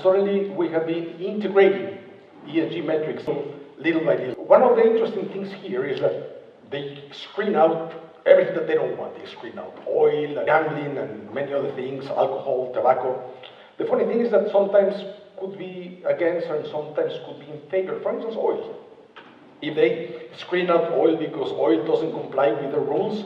Suddenly, we have been integrating ESG metrics little by little. One of the interesting things here is that they screen out everything that they don't want. They screen out oil, gambling, and many other things, alcohol, tobacco. The funny thing is that sometimes could be against and sometimes could be in favor. For instance, oil. If they screen out oil because oil doesn't comply with the rules,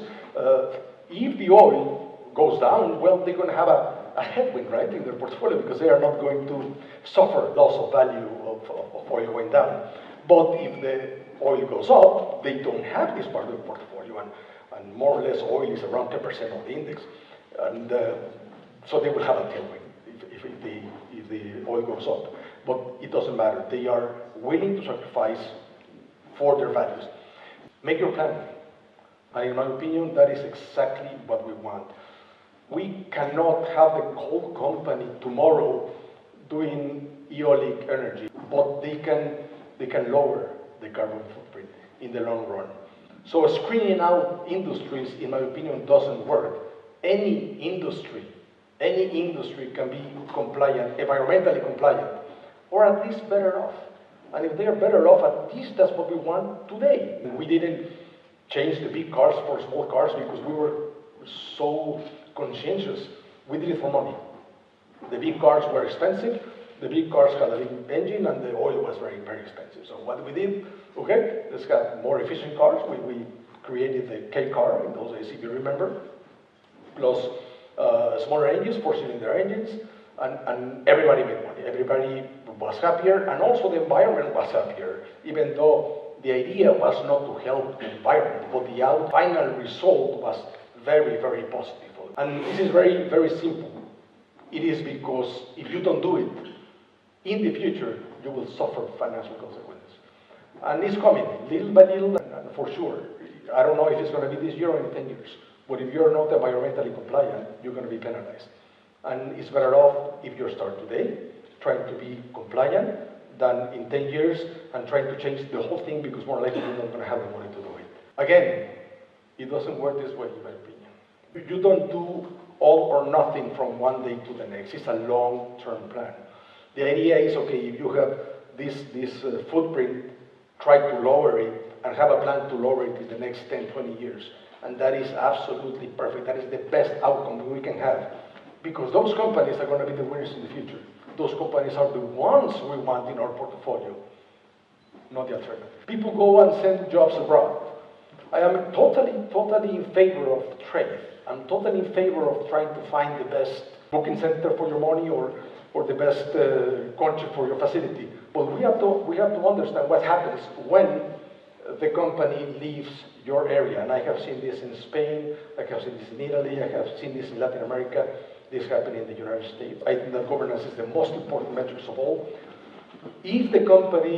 if the oil goes down, well, they're going to have a headwind, right, in their portfolio because they are not going to suffer loss of value of oil going down. But if the oil goes up, they don't have this part of the portfolio, and more or less oil is around 10% of the index, and so they will have a tailwind if the oil goes up. But it doesn't matter. They are willing to sacrifice for their values. Make your plan. And in my opinion, that is exactly what we want. We cannot have the coal company tomorrow doing eolic energy, but they can lower the carbon footprint in the long run. So screening out industries, in my opinion, doesn't work. Any industry can be compliant, environmentally compliant, or at least better off. And if they are better off, at least that's what we want today. We didn't change the big cars for small cars because we were so conscientious. We did it for money. The big cars were expensive. The big cars had a big engine, and the oil was very, very expensive. So what we did, okay, let's have more efficient cars. We created the K car in those days, if you remember, plus smaller engines, four-cylinder engines, and everybody made money. Everybody was happier, and also the environment was happier, even though the idea was not to help the environment, but the final result was very, very positive. And this is very, very simple. It is because if you don't do it, in the future, you will suffer financial consequences. And it's coming, little by little, and for sure. I don't know if it's going to be this year or in 10 years. But if you're not environmentally compliant, you're going to be penalized. And it's better off if you start today, trying to be compliant, than in 10 years and trying to change the whole thing because more likely you're not going to have the money to do it. Again, it doesn't work this way, in my opinion. You don't do all or nothing from one day to the next. It's a long-term plan. The idea is, okay, if you have this footprint, try to lower it and have a plan to lower it in the next 10, 20 years. And that is absolutely perfect. That is the best outcome we can have. Because those companies are going to be the winners in the future. Those companies are the ones we want in our portfolio, not the alternative. People go and send jobs abroad. I am totally in favor of trade. I'm totally in favor of trying to find the best booking center for your money or the best country for your facility. But we have to understand what happens when the company leaves your area. And I have seen this in Spain, I have seen this in Italy, I have seen this in Latin America, this happened in the United States. I think that governance is the most important metrics of all. If the company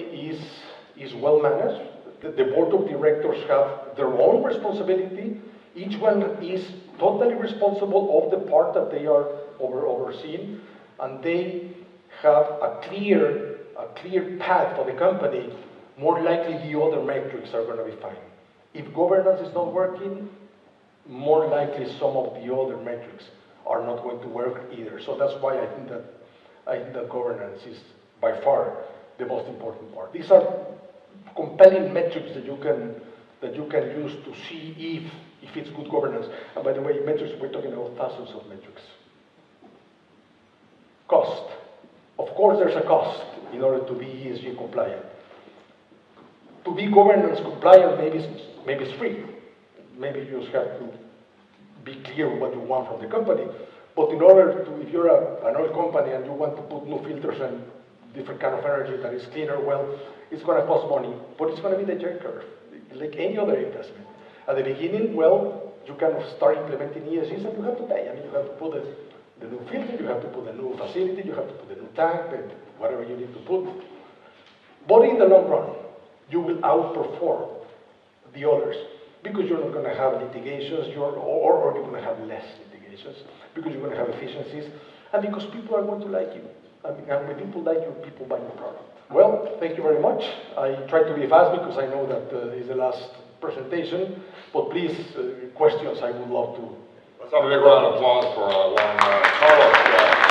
is well managed, the board of directors have their own responsibility. Each one is totally responsible of the part that they are overseeing, and they have a clear path for the company. More likely the other metrics are going to be fine. If governance is not working, more likely some of the other metrics are not going to work either. So that's why I think that governance is by far the most important part. These are compelling metrics that you can use to see if it's good governance. And by the way, metrics, we're talking about thousands of metrics. Cost. Of course, there's a cost in order to be ESG compliant. To be governance compliant, maybe it's free. Maybe you just have to be clear what you want from the company. But in order to, if you're an oil company and you want to put new filters and different kind of energy that is cleaner, well, it's going to cost money, but it's going to be the J curve, like any other investment. At the beginning, well, you can start implementing ESGs and you have to pay. I mean, you have to put the new filter, you have to put the new facility, you have to put the new tank, whatever you need to put. But in the long run, you will outperform the others because you're not going to have litigations, or you're going to have less litigations because you're going to have efficiencies, and because people are going to like you. I mean, and when people like you, people buy your product. Well, thank you very much. I tried to be fast because I know that is the last presentation, but please, questions, I would love to. Let's have a big round of applause for Juan Carlos.